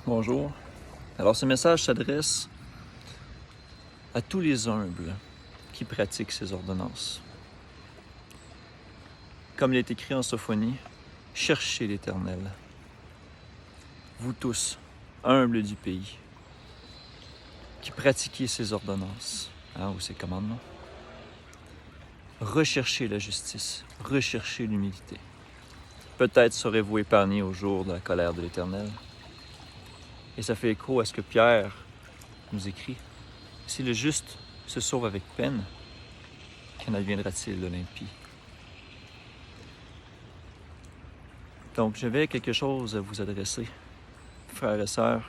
Bonjour. Alors ce message s'adresse à tous les humbles qui pratiquent ces ordonnances. Comme il est écrit en Sophonie, cherchez l'Éternel. Vous tous, humbles du pays, qui pratiquez ces ordonnances, ou ces commandements, recherchez la justice, recherchez l'humilité. Peut-être serez-vous épargnés au jour de la colère de l'Éternel. Et ça fait écho à ce que Pierre nous écrit. Si le juste se sauve avec peine, qu'en adviendra-t-il de l'impie? Donc, j'avais quelque chose à vous adresser, frères et sœurs,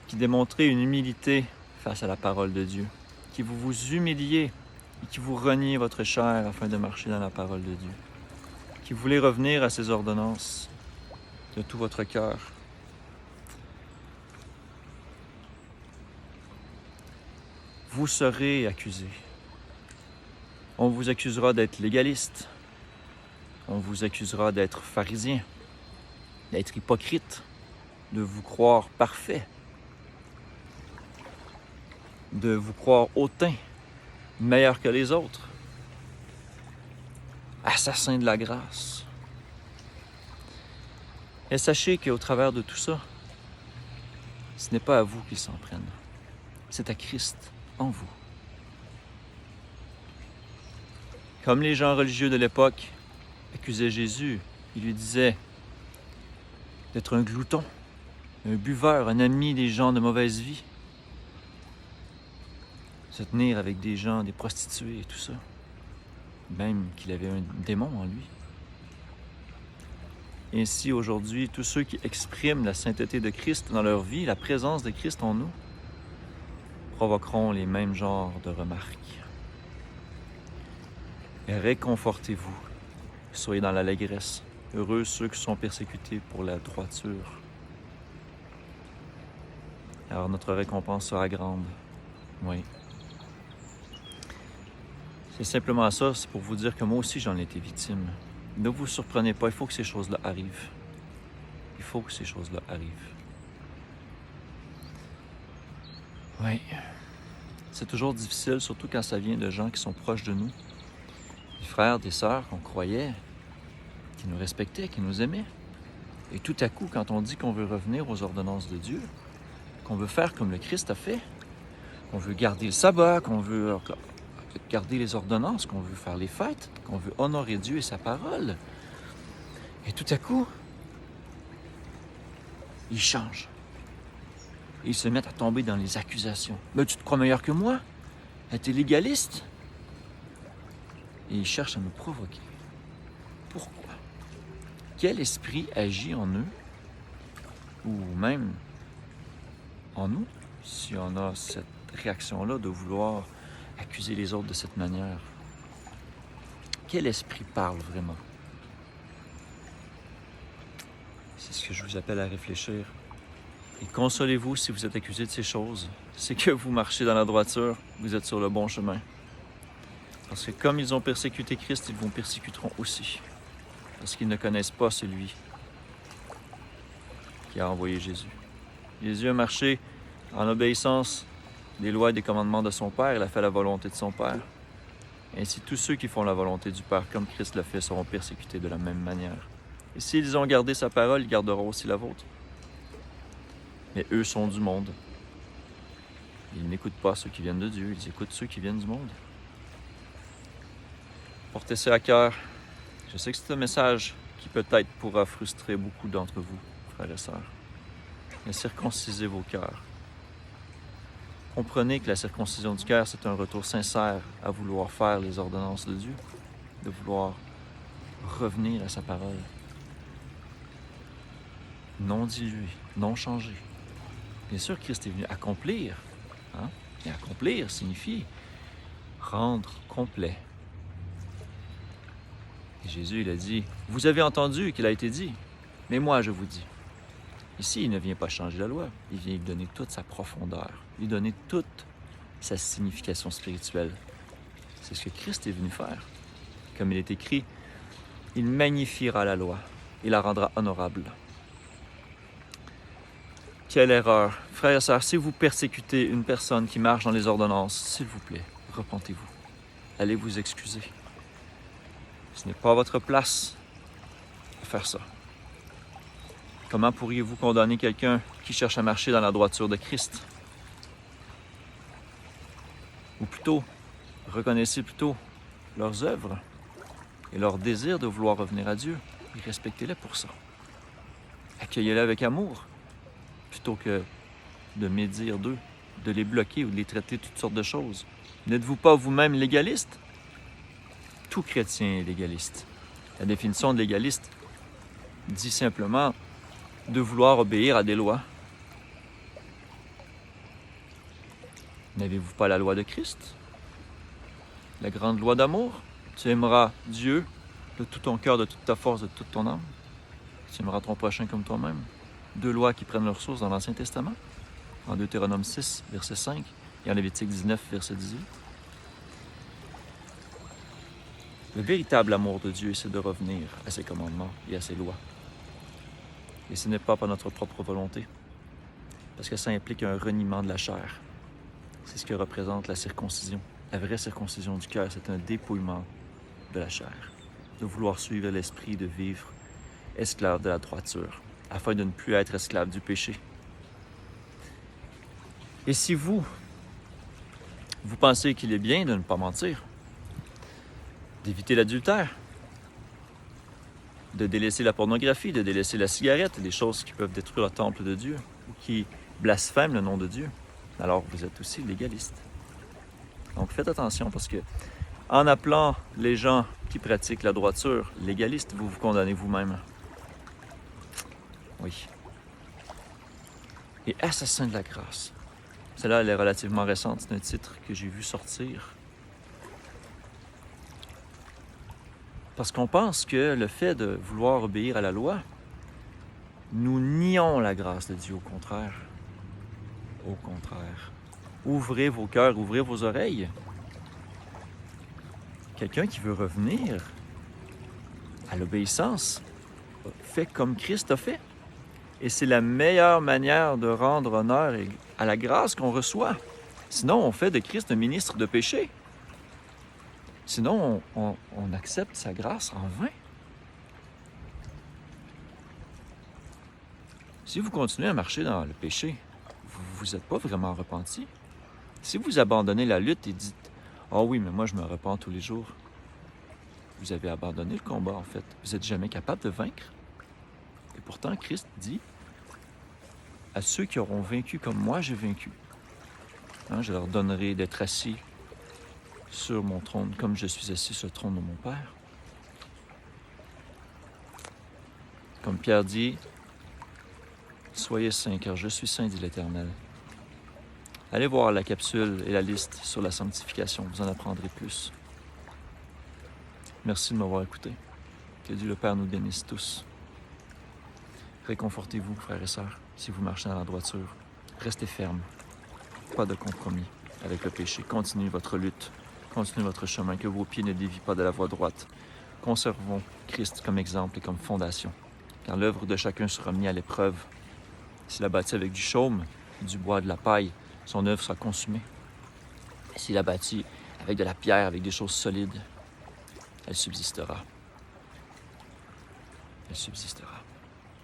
qui démontrez une humilité face à la parole de Dieu, qui vous humiliez et qui vous reniez votre chair afin de marcher dans la parole de Dieu, qui voulez revenir à ces ordonnances de tout votre cœur. Vous serez accusés. On vous accusera d'être légaliste. On vous accusera d'être pharisien, d'être hypocrite, de vous croire parfait, de vous croire hautain, meilleur que les autres, assassin de la grâce. Et sachez qu'au travers de tout ça, ce n'est pas à vous qu'ils s'en prennent, c'est à Christ en vous. Comme les gens religieux de l'époque accusaient Jésus, ils lui disaient d'être un glouton, un buveur, un ami des gens de mauvaise vie, se tenir avec des gens, des prostituées et tout ça, même qu'il avait un démon en lui. Ainsi, aujourd'hui, tous ceux qui expriment la sainteté de Christ dans leur vie, la présence de Christ en nous, provoqueront les mêmes genres de remarques. Et réconfortez-vous, soyez dans l'allégresse. Heureux ceux qui sont persécutés pour la droiture. Alors notre récompense sera grande. Oui. C'est simplement ça, c'est pour vous dire que moi aussi j'en ai été victime. Ne vous surprenez pas, il faut que ces choses-là arrivent. Il faut que ces choses-là arrivent. Oui. C'est toujours difficile, surtout quand ça vient de gens qui sont proches de nous. Des frères, des sœurs qu'on croyait, qui nous respectaient, qui nous aimaient. Et tout à coup, quand on dit qu'on veut revenir aux ordonnances de Dieu, qu'on veut faire comme le Christ a fait, qu'on veut garder le sabbat, qu'on veut garder les ordonnances, qu'on veut faire les fêtes, qu'on veut honorer Dieu et sa parole. Et tout à coup, ils changent. Ils se mettent à tomber dans les accusations. « Mais tu te crois meilleur que moi? T'es légaliste? » Et ils cherchent à nous provoquer. Pourquoi? Quel esprit agit en eux, ou même en nous, si on a cette réaction-là de vouloir accuser les autres de cette manière? Quel esprit parle vraiment? C'est ce que je vous appelle à réfléchir. Et consolez-vous si vous êtes accusé de ces choses. C'est que vous marchez dans la droiture, vous êtes sur le bon chemin. Parce que comme ils ont persécuté Christ, ils vous persécuteront aussi. Parce qu'ils ne connaissent pas celui qui a envoyé Jésus. Jésus a marché en obéissance des lois et des commandements de son Père. Il a fait la volonté de son Père. Ainsi, tous ceux qui font la volonté du Père, comme Christ l'a fait, seront persécutés de la même manière. Et s'ils ont gardé sa parole, ils garderont aussi la vôtre. Mais eux sont du monde. Ils n'écoutent pas ceux qui viennent de Dieu, ils écoutent ceux qui viennent du monde. Portez ça à cœur. Je sais que c'est un message qui peut-être pourra frustrer beaucoup d'entre vous, frères et sœurs. Mais circoncisez vos cœurs. Comprenez que la circoncision du cœur, c'est un retour sincère à vouloir faire les ordonnances de Dieu, de vouloir revenir à sa parole. Non dilué, non changé. Bien sûr, Christ est venu accomplir. Et accomplir signifie rendre complet. Et Jésus, il a dit, vous avez entendu qu'il a été dit, mais moi je vous dis. Ici, il ne vient pas changer la loi, il vient lui donner toute sa profondeur, lui donner toute sa signification spirituelle. C'est ce que Christ est venu faire. Comme il est écrit, il magnifiera la loi, il la rendra honorable. Quelle erreur. Frères et sœurs, si vous persécutez une personne qui marche dans les ordonnances, s'il vous plaît, repentez-vous. Allez vous excuser. Ce n'est pas votre place de faire ça. Comment pourriez-vous condamner quelqu'un qui cherche à marcher dans la droiture de Christ? Ou plutôt, reconnaissez plutôt leurs œuvres et leur désir de vouloir revenir à Dieu et respectez-les pour ça. Accueillez-les avec amour, plutôt que de médire d'eux, de les bloquer ou de les traiter de toutes sortes de choses. N'êtes-vous pas vous-même légaliste? Tout chrétien est légaliste. La définition de légaliste dit simplement de vouloir obéir à des lois. N'avez-vous pas la loi de Christ? La grande loi d'amour? Tu aimeras Dieu de tout ton cœur, de toute ta force, de toute ton âme. Tu aimeras ton prochain comme toi-même. 2 lois qui prennent leur source dans l'Ancien Testament, en Deutéronome 6, verset 5, et en Lévitique 19, verset 18. Le véritable amour de Dieu, c'est de revenir à ses commandements et à ses lois. Et ce n'est pas par notre propre volonté, parce que ça implique un reniement de la chair. C'est ce que représente la circoncision. La vraie circoncision du cœur, c'est un dépouillement de la chair, de vouloir suivre l'esprit, de vivre esclave de la droiture, afin de ne plus être esclave du péché. Et si vous pensez qu'il est bien de ne pas mentir, d'éviter l'adultère, de délaisser la pornographie, de délaisser la cigarette, des choses qui peuvent détruire le temple de Dieu ou qui blasphèment le nom de Dieu, alors vous êtes aussi légaliste. Donc faites attention parce que en appelant les gens qui pratiquent la droiture légaliste, vous vous condamnez vous-même. Oui. Et assassin de la grâce. Celle-là, elle est relativement récente. C'est un titre que j'ai vu sortir. Parce qu'on pense que le fait de vouloir obéir à la loi, nous nions la grâce de Dieu. Au contraire. Au contraire. Ouvrez vos cœurs, ouvrez vos oreilles. Quelqu'un qui veut revenir à l'obéissance fait comme Christ a fait. Et c'est la meilleure manière de rendre honneur à la grâce qu'on reçoit. Sinon, on fait de Christ un ministre de péché. Sinon, on accepte sa grâce en vain. Si vous continuez à marcher dans le péché, vous n'êtes pas vraiment repenti. Si vous abandonnez la lutte et dites « Ah oui, mais moi je me repens tous les jours », vous avez abandonné le combat en fait. Vous n'êtes jamais capable de vaincre. Et pourtant, Christ dit « À ceux qui auront vaincu comme moi, j'ai vaincu. Hein, je leur donnerai d'être assis sur mon trône, comme je suis assis sur le trône de mon Père. » Comme Pierre dit, « Soyez saints, car je suis saint, dit l'Éternel. » Allez voir la capsule et la liste sur la sanctification, vous en apprendrez plus. Merci de m'avoir écouté. Que Dieu le Père nous bénisse tous. Réconfortez-vous, frères et sœurs, si vous marchez dans la droiture. Restez fermes. Pas de compromis avec le péché. Continuez votre lutte. Continuez votre chemin, que vos pieds ne dévient pas de la voie droite. Conservons Christ comme exemple et comme fondation, car l'œuvre de chacun sera mise à l'épreuve. S'il a bâti avec du chaume, du bois, de la paille, son œuvre sera consumée. S'il a bâti avec de la pierre, avec des choses solides, elle subsistera. Elle subsistera.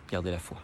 Gardez la foi.